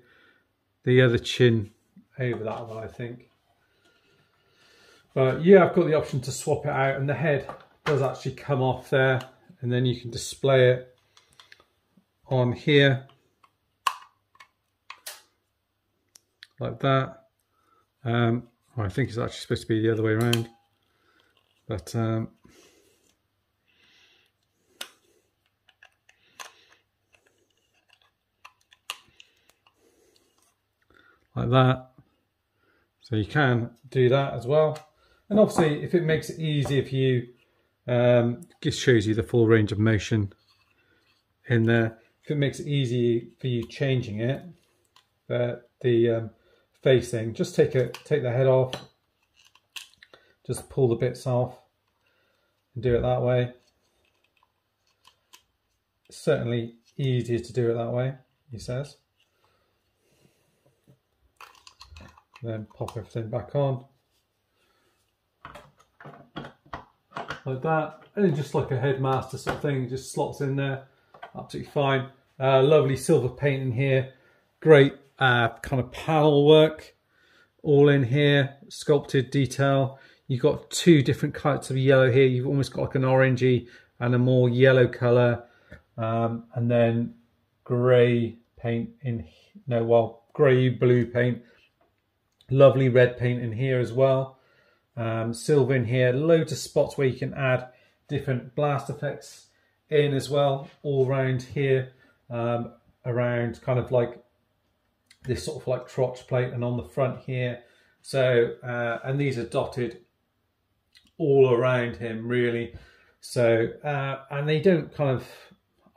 other chin over that one, I think. But yeah, I've got the option to swap it out, and the head does actually come off there, and then you can display it on here like that. I think it's actually supposed to be the other way around, but like that. So you can do that as well. And obviously, if it makes it easier for you, just shows you the full range of motion in there. If it makes it easy for you changing it, the facing, just take the head off, just pull the bits off and do it that way. It's certainly easier to do it that way, he says. Then pop everything back on like that, and then just like a headmaster sort of thing, it just slots in there absolutely fine. Lovely silver paint in here, great kind of panel work all in here, sculpted detail. You've got two different types of yellow here. You've almost got like an orangey and a more yellow colour, and then grey paint in, no, well, grey blue paint. Lovely red paint in here as well. Silver in here, loads of spots where you can add different blast effects in as well, all around here, around kind of like this sort of like crotch plate and on the front here. So, and these are dotted all around him really. So, and they don't kind of,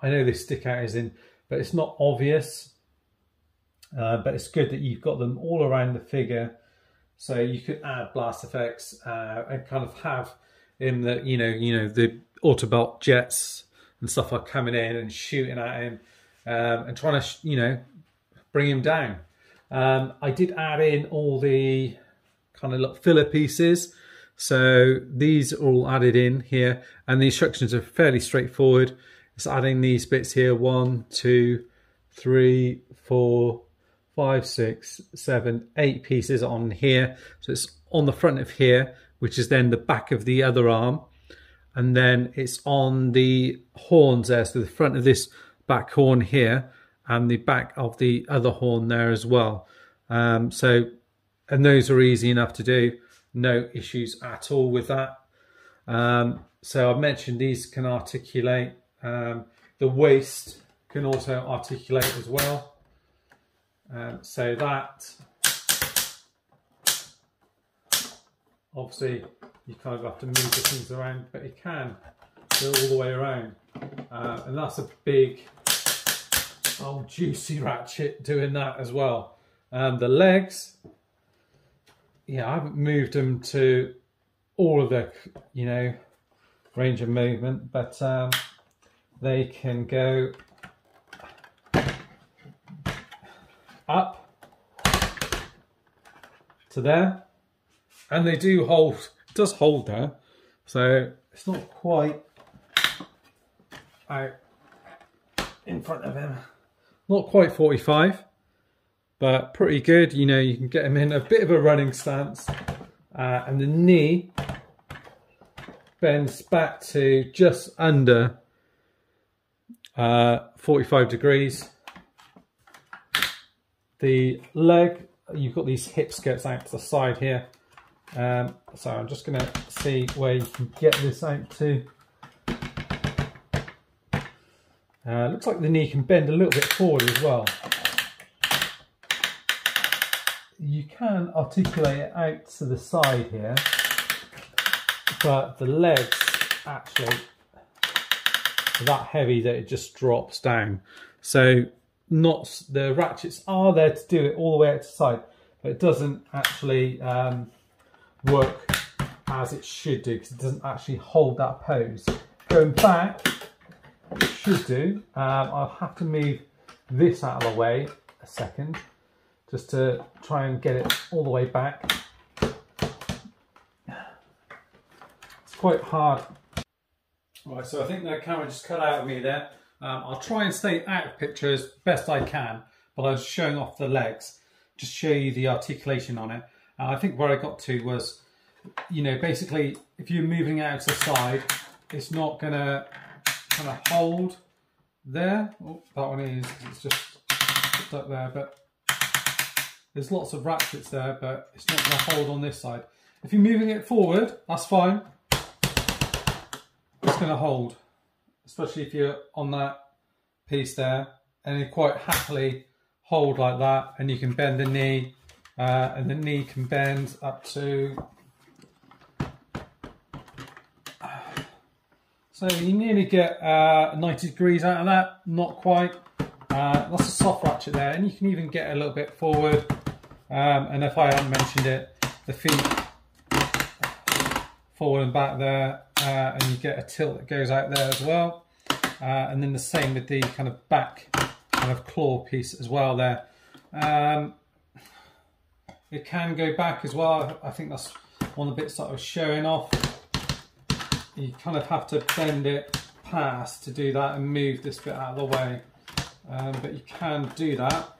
I know they stick out as in, but it's not obvious. But it's good that you've got them all around the figure, so you could add blast effects and kind of have in the you know the Autobot jets and stuff are coming in and shooting at him and trying to bring him down. I did add in all the kind of like filler pieces, so these are all added in here, and the instructions are fairly straightforward. It's adding these bits here: 1, 2, 3, 4, 5, 6, 7, 8 pieces on here. So it's on the front of here, which is then the back of the other arm, and then it's on the horns there, so the front of this back horn here and the back of the other horn there as well. And those are easy enough to do, no issues at all with that. So I've mentioned these can articulate. The waist can also articulate as well. So that, obviously you kind of have to move the things around, but it can go all the way around. And that's a big, old juicy ratchet doing that as well. The legs, yeah, I haven't moved them to all of the, range of movement, but they can go up to there, and they do hold, it does hold there, so it's not quite out in front of him. Not quite 45, but pretty good. You know, you can get him in a bit of a running stance, and the knee bends back to just under 45 degrees. The leg, you've got these hip skirts out to the side here. So I'm just going to see where you can get this out to. Looks like the knee can bend a little bit forward as well. You can articulate it out to the side here, but the legs actually are that heavy that it just drops down. So the ratchets are there to do it all the way out to the side, but it doesn't actually work as it should do, because it doesn't actually hold that pose. Going back, it should do. I'll have to move this out of the way a second, just to try and get it all the way back. It's quite hard. Right, so I think the camera just cut out of me there. I'll try and stay out of picture as best I can, but I was showing off the legs, just show you the articulation on it. I think where I got to was, you know, basically if you're moving out to the side, it's not going to kind of hold there. Oh, that one is, it's just stuck there, but there's lots of ratchets there, but it's not going to hold on this side. If you're moving it forward, that's fine. It's going to hold, especially if you're on that piece there, and you quite happily hold like that, and you can bend the knee, and the knee can bend up to, so you nearly get 90 degrees out of that, not quite. That's a soft ratchet there, and you can even get a little bit forward, and if I hadn't mentioned it, the feet forward and back there, and you get a tilt that goes out there as well, and then the same with the kind of back kind of claw piece as well there. It can go back as well. I think that's one of the bits that I was showing off. You kind of have to bend it past to do that and move this bit out of the way, but you can do that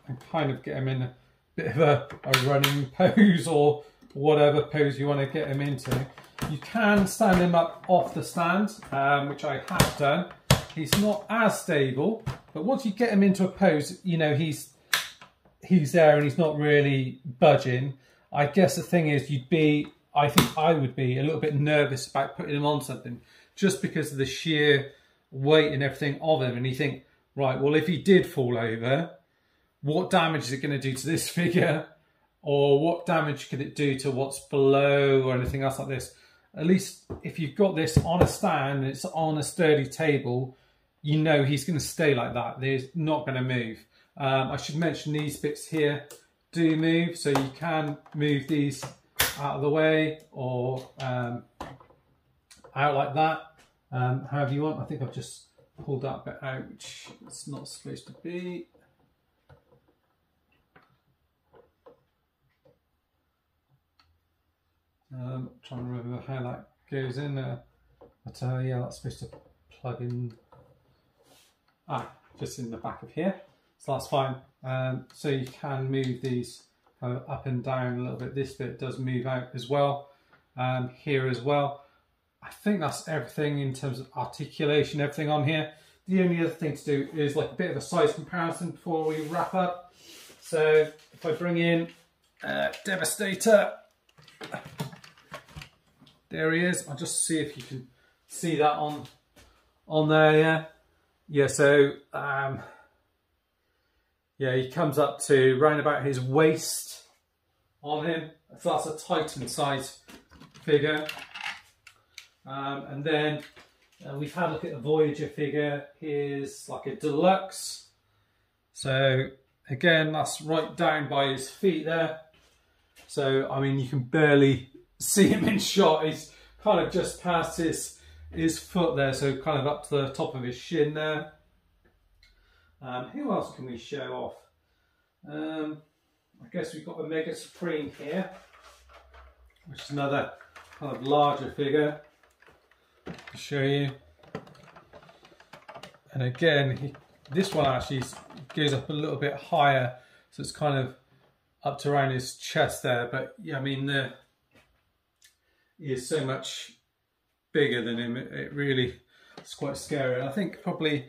and kind of get them in a bit of a running pose, or whatever pose you want to get him into. You can stand him up off the stand, which I have done. He's not as stable, but once you get him into a pose, you know, he's there and he's not really budging. I guess the thing is, I think I would be a little bit nervous about putting him on something, just because of the sheer weight and everything of him. And you think, right, well, if he did fall over, what damage is it going to do to this figure? Or what damage could it do to what's below or anything else like this? At least if you've got this on a stand and it's on a sturdy table, you know he's going to stay like that. He's not going to move. I should mention these bits here do move, so you can move these out of the way or out like that, however you want. I think I've just pulled that bit out, which it's not supposed to be. Trying to remember how that goes in. But yeah, that's supposed to plug in. Just in the back of here, so that's fine. So you can move these kind of up and down a little bit. This bit does move out as well, here as well. I think that's everything in terms of articulation, everything on here. The only other thing to do is like a bit of a size comparison before we wrap up. So if I bring in Devastator, there he is. I'll just see if you can see that on there. Yeah, so yeah, he comes up to round about his waist on him. So that's a Titan size figure. And then we've had a look at the Voyager figure. Here's like a deluxe. So again, that's right down by his feet there. So I mean, you can barely see him in shot. He's kind of just past his foot there, so kind of up to the top of his shin there. Who else can we show off? I guess we've got a Mega Supreme here, which is another kind of larger figure to show you. And again, this one actually goes up a little bit higher, so it's kind of up to around his chest there. But yeah, I mean, he is so much bigger than him. It really is quite scary. And I think probably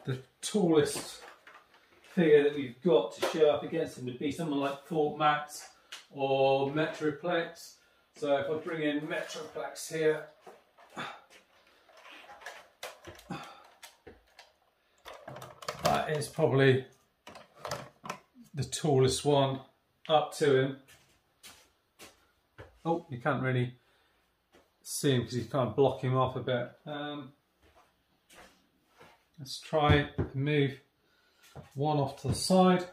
the tallest figure that we've got to show up against him would be someone like Fort Max or Metroplex. So if I bring in Metroplex here, that is probably the tallest one up to him. Oh, you can't really see him because you can't block him off a bit. Let's try and move one off to the side.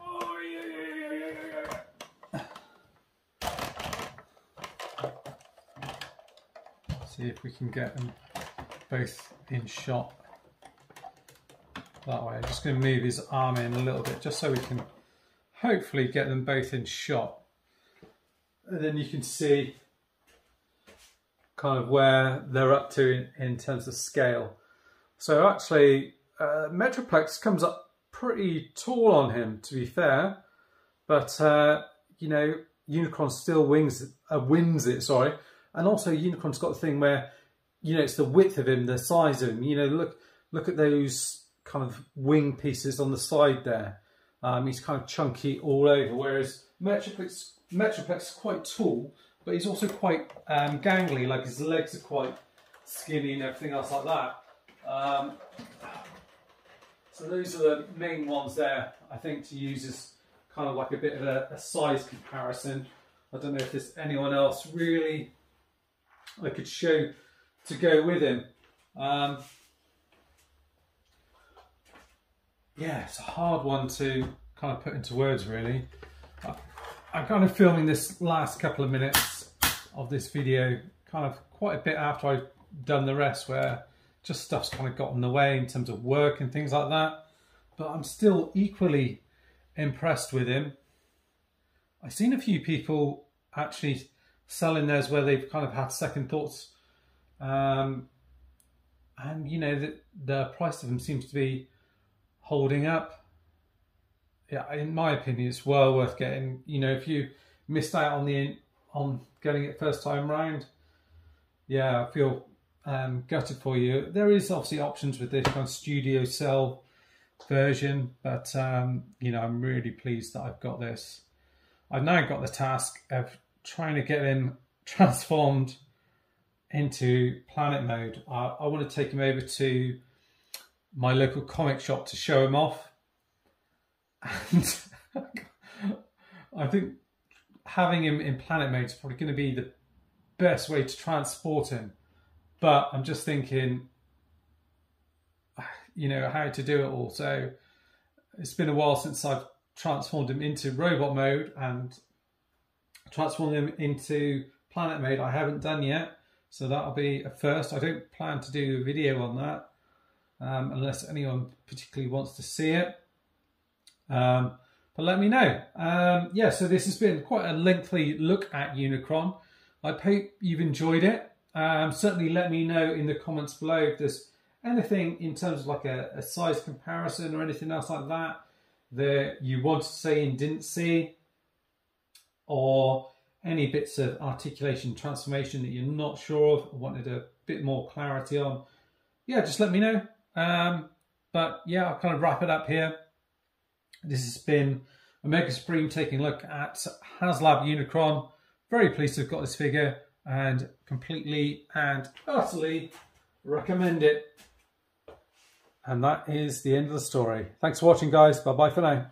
Oh, yeah. See if we can get them both in shot that way. I'm just going to move his arm in a little bit just so we can hopefully get them both in shot. And then you can see kind of where they're up to in terms of scale. So actually, Metroplex comes up pretty tall on him, to be fair. But, you know, Unicron still wins it, sorry. And also Unicron's got the thing where, you know, it's the width of him, the size of him. You know, look at those kind of wing pieces on the side there. He's kind of chunky all over, whereas Metroplex is quite tall, but he's also quite gangly, like his legs are quite skinny and everything else like that. So those are the main ones there, I think, to use as kind of like a bit of a size comparison. I don't know if there's anyone else really I could show to go with him. Yeah, it's a hard one to kind of put into words, really. I'm kind of filming this last couple of minutes of this video kind of quite a bit after I've done the rest, where just stuff's kind of got in the way in terms of work and things like that. But I'm still equally impressed with him. I've seen a few people actually selling theirs where they've kind of had second thoughts. And, you know, the price of them seems to be holding up. Yeah, in my opinion, it's well worth getting. You know, if you missed out on getting it first time round, yeah, I feel gutted for you. There is obviously options with this kind of studio cell version, but you know, I'm really pleased that I've got this. I've now got the task of trying to get him transformed into planet mode. I want to take him over to my local comic shop to show him off. And I think having him in planet mode is probably going to be the best way to transport him. But I'm just thinking, you know, how to do it all. So it's been a while since I've transformed him into robot mode, and transformed him into planet mode I haven't done yet. So that'll be a first. I don't plan to do a video on that unless anyone particularly wants to see it. But let me know. Yeah, so this has been quite a lengthy look at Unicron. I hope you've enjoyed it. Certainly let me know in the comments below if there's anything in terms of like a size comparison or anything else like that that you wanted to see and didn't see, or any bits of articulation transformation that you're not sure of or wanted a bit more clarity on. Yeah, just let me know. But yeah, I'll kind of wrap it up here. This has been Omega Supreme taking a look at Haslab Unicron. Very pleased to have got this figure and completely and utterly recommend it. And that is the end of the story. Thanks for watching, guys. Bye-bye for now.